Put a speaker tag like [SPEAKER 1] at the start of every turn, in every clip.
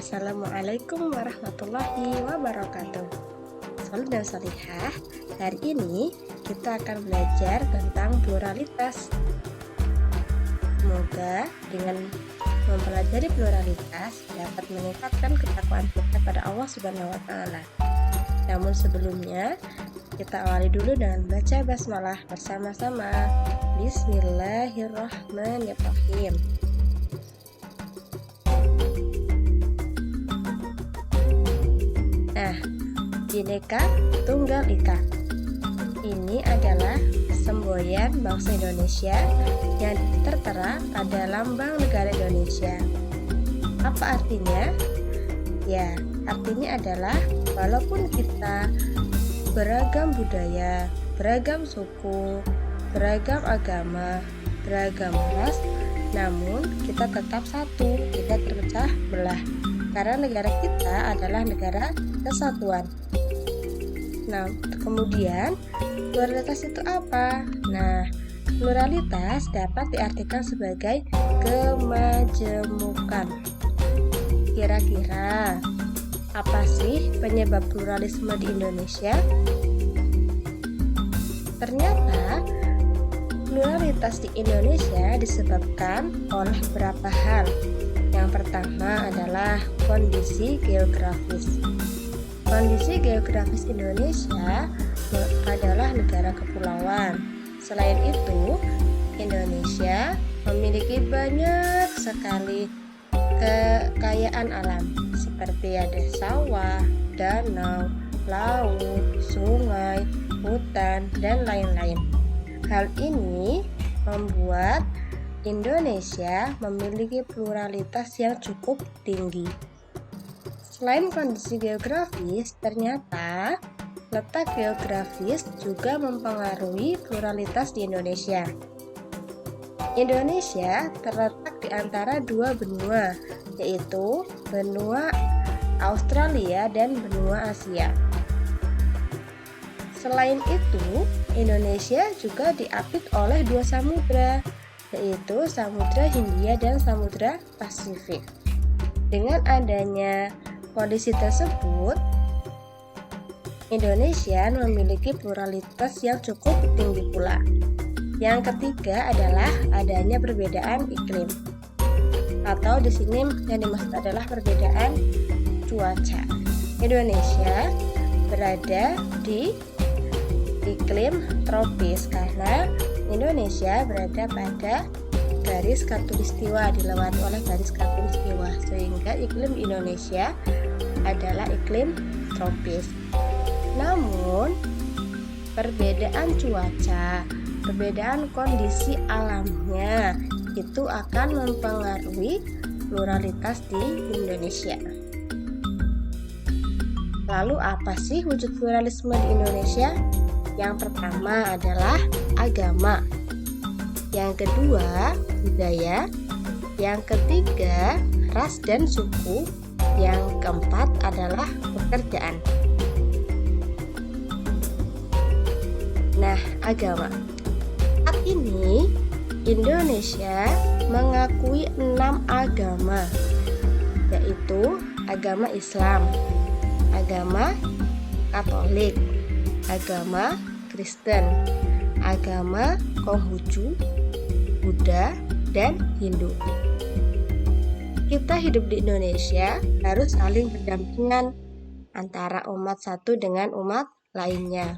[SPEAKER 1] Assalamualaikum warahmatullahi wabarakatuh. Salam dan salihah. Hari ini kita akan belajar tentang pluralitas. Semoga dengan mempelajari pluralitas dapat meningkatkan ketakwaan kita pada Allah Subhanahu wa taala. Namun sebelumnya, kita awali dulu dengan baca basmalah bersama-sama. Bismillahirrahmanirrahim. Nah, Bhinneka Tunggal Ika. Ini adalah semboyan bangsa Indonesia yang tertera pada lambang negara Indonesia. Apa artinya? Ya, artinya adalah walaupun kita beragam budaya, beragam suku, beragam agama, beragam ras, namun kita tetap satu, tidak terpecah belah. Karena negara kita adalah negara kesatuan. Nah, kemudian pluralitas itu apa? Nah, pluralitas dapat diartikan sebagai kemajemukan. Kira-kira apa sih penyebab pluralisme di Indonesia? Ternyata pluralitas di Indonesia disebabkan oleh beberapa hal. Yang pertama adalah kondisi geografis. Kondisi geografis Indonesia adalah negara kepulauan. Selain itu, Indonesia memiliki banyak sekali kekayaan alam, seperti ada sawah, danau, laut, sungai, hutan, dan lain-lain. Hal ini membuat Indonesia memiliki pluralitas yang cukup tinggi. Selain kondisi geografis, ternyata letak geografis juga mempengaruhi pluralitas di Indonesia. Indonesia terletak di antara dua benua, yaitu benua Australia dan benua Asia. Selain itu, Indonesia juga diapit oleh dua samudra, yaitu Samudra Hindia dan Samudra Pasifik. Dengan adanya kondisi tersebut, Indonesia memiliki pluralitas yang cukup tinggi pula. Yang ketiga adalah adanya perbedaan iklim, atau di sini yang dimaksud adalah perbedaan cuaca. Indonesia berada di iklim tropis karena Indonesia berada pada garis khatulistiwa, dilewati oleh garis khatulistiwa, sehingga iklim Indonesia adalah iklim tropis. Namun, perbedaan cuaca, perbedaan kondisi alamnya itu akan mempengaruhi pluralitas di Indonesia. Lalu apa sih wujud pluralisme di Indonesia? Yang pertama adalah agama, yang kedua budaya, yang ketiga ras dan suku, yang keempat adalah pekerjaan. Nah, agama. Saat ini Indonesia mengakui 6 agama, yaitu agama Islam, agama Katolik, agama Kristen, agama Konghucu, Buddha, dan Hindu. Kita hidup di Indonesia harus saling berdampingan antara umat satu dengan umat lainnya.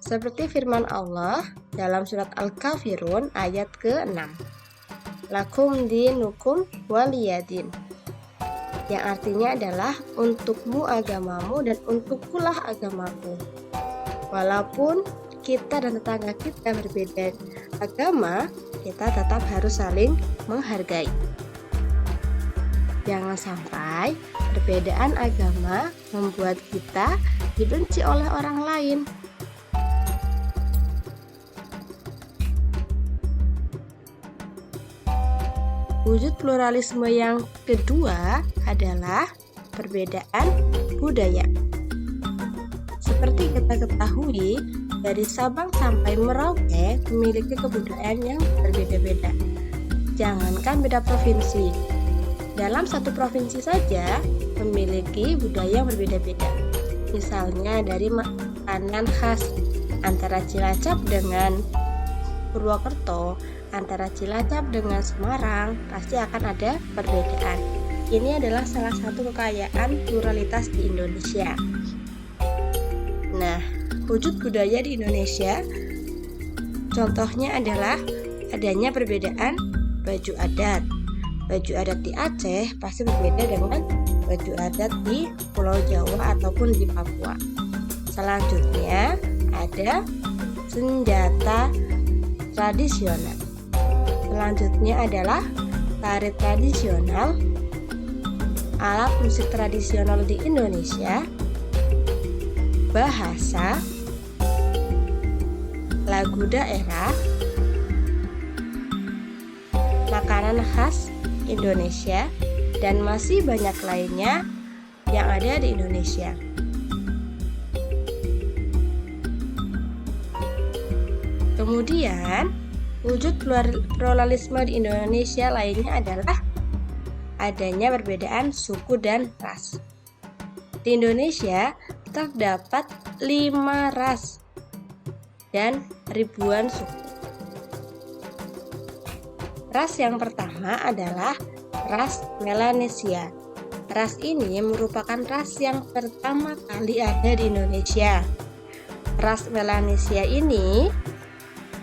[SPEAKER 1] Seperti firman Allah dalam surat Al-Kafirun ayat ke-6. Lakum dinukum waliyadin. Yang artinya adalah untukmu agamamu dan untukkulah agamaku. Walaupun kita dan tetangga kita berbeda agama, kita tetap harus saling menghargai. Jangan sampai perbedaan agama membuat kita dibenci oleh orang lain. Wujud pluralisme yang kedua adalah perbedaan budaya. Seperti kita ketahui, dari Sabang sampai Merauke memiliki kebudayaan yang berbeda-beda. Jangankan beda provinsi, Dalam satu provinsi saja memiliki budaya yang berbeda-beda. Misalnya dari makanan khas antara Cilacap dengan Purwokerto, antara Cilacap dengan Semarang, pasti akan ada perbedaan. Ini adalah salah satu kekayaan pluralitas di Indonesia. Nah, wujud budaya di Indonesia contohnya adalah adanya perbedaan baju adat. Baju adat di Aceh pasti berbeda dengan baju adat di Pulau Jawa ataupun di Papua. Selanjutnya ada senjata tradisional. Selanjutnya adalah tari tradisional, alat musik tradisional di Indonesia, bahasa, lagu daerah, makanan khas Indonesia, dan masih banyak lainnya yang ada di Indonesia. Kemudian, wujud pluralisme di Indonesia lainnya adalah adanya perbedaan suku dan ras. Di Indonesia terdapat 5 ras dan ribuan suku. Ras yang pertama adalah ras Melanesia. Ras ini merupakan ras yang pertama kali ada di Indonesia. Ras Melanesia ini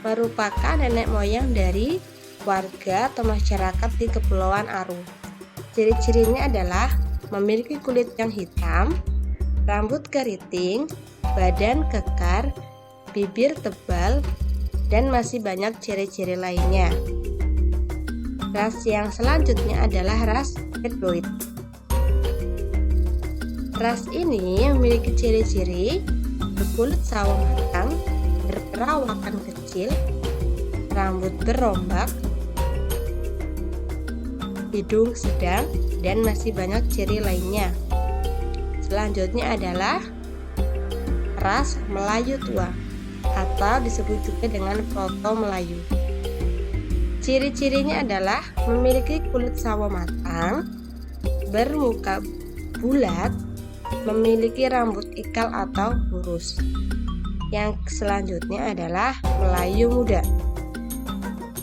[SPEAKER 1] merupakan nenek moyang dari warga atau masyarakat di Kepulauan Aru. Ciri-cirinya adalah memiliki kulit yang hitam, rambut keriting, badan kekar, bibir tebal, dan masih banyak ciri-ciri lainnya. Ras yang selanjutnya adalah ras Bedouin. Ras ini memiliki ciri-ciri berkulit sawo matang, berperawakan kecil, rambut berombak, hidung sedang, dan masih banyak ciri lainnya. Selanjutnya adalah ras Melayu tua atau disebut juga dengan Proto Melayu. Ciri-cirinya adalah memiliki kulit sawo matang, bermuka bulat, memiliki rambut ikal atau lurus. Yang selanjutnya adalah Melayu muda.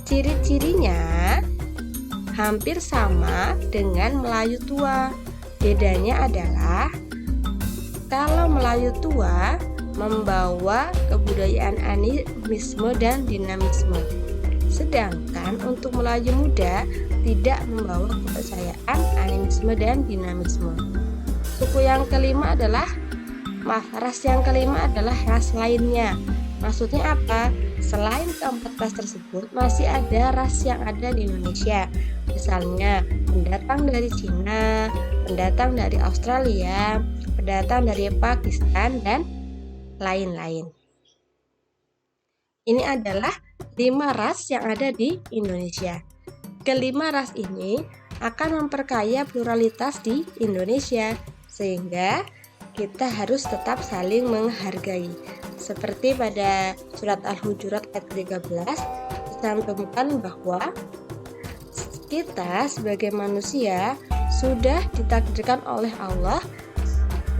[SPEAKER 1] Ciri-cirinya hampir sama dengan Melayu tua. Bedanya adalah kalau Melayu tua membawa kebudayaan animisme dan dinamisme. Sedangkan untuk Melayu muda tidak membawa kepercayaan animisme dan dinamisme. Ras yang kelima adalah ras lainnya. Maksudnya apa? Selain keempat ras tersebut, masih ada ras yang ada di Indonesia. Misalnya pendatang dari Cina, pendatang dari Australia, pendatang dari Pakistan, dan lain-lain. Ini adalah 5 ras yang ada di Indonesia. Kelima ras ini akan memperkaya pluralitas di Indonesia, sehingga kita harus tetap saling menghargai. Seperti pada surat Al-Hujurat ayat 13 dicantumkan bahwa kita sebagai manusia sudah ditakdirkan oleh Allah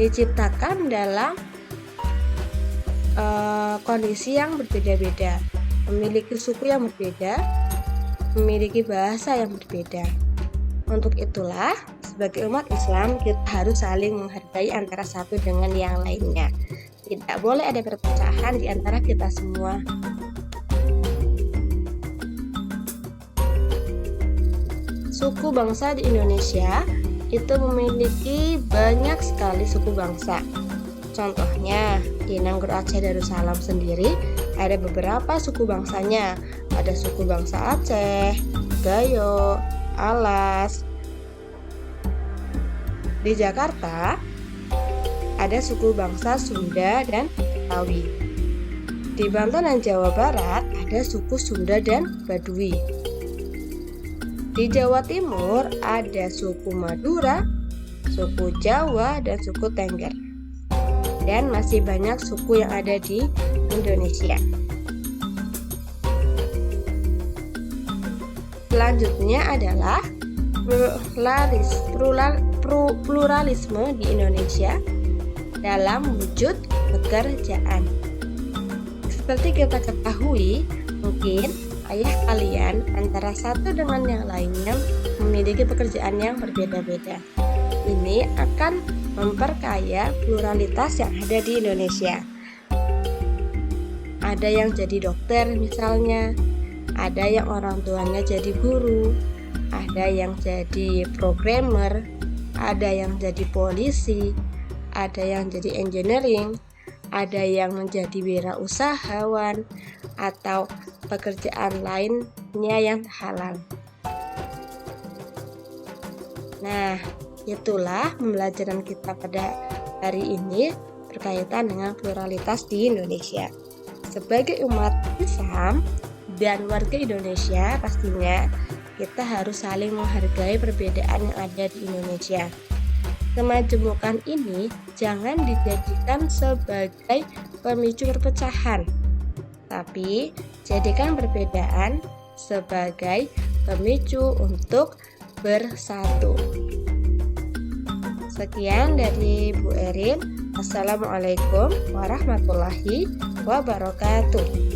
[SPEAKER 1] diciptakan dalam kondisi yang berbeda-beda, memiliki suku yang berbeda, memiliki bahasa yang berbeda. Untuk itulah, sebagai umat Islam, kita harus saling menghargai antara satu dengan yang lainnya. Tidak boleh ada perpecahan di antara kita semua. Suku bangsa di Indonesia itu memiliki banyak sekali suku bangsa. Contohnya, di Nanggur Aceh Darussalam sendiri ada beberapa suku bangsanya. Ada suku bangsa Aceh, Gayo, Alas. Di Jakarta ada suku bangsa Sunda dan Betawi. Di Banten dan Jawa Barat ada suku Sunda dan Baduy. Di Jawa Timur ada suku Madura, suku Jawa, dan suku Tengger. Dan masih banyak suku yang ada di Indonesia. Selanjutnya adalah pluralisme di Indonesia dalam wujud pekerjaan. Seperti kita ketahui, mungkin ayah kalian antara satu dengan yang lainnya memiliki pekerjaan yang berbeda-beda. Ini akan memperkaya pluralitas yang ada di Indonesia. Ada yang jadi dokter misalnya, ada yang orang tuanya jadi guru, ada yang jadi programmer, ada yang jadi polisi, ada yang jadi engineering, ada yang menjadi wirausahawan, atau pekerjaan lainnya yang halal. Nah, itulah pembelajaran kita pada hari ini berkaitan dengan pluralitas di Indonesia. Sebagai umat Islam dan warga Indonesia, pastinya kita harus saling menghargai perbedaan yang ada di Indonesia. Kemajemukan ini jangan dijadikan sebagai pemicu perpecahan, tapi jadikan perbedaan sebagai pemicu untuk bersatu. Sekian dari Bu Erin. Assalamualaikum warahmatullahi wabarakatuh.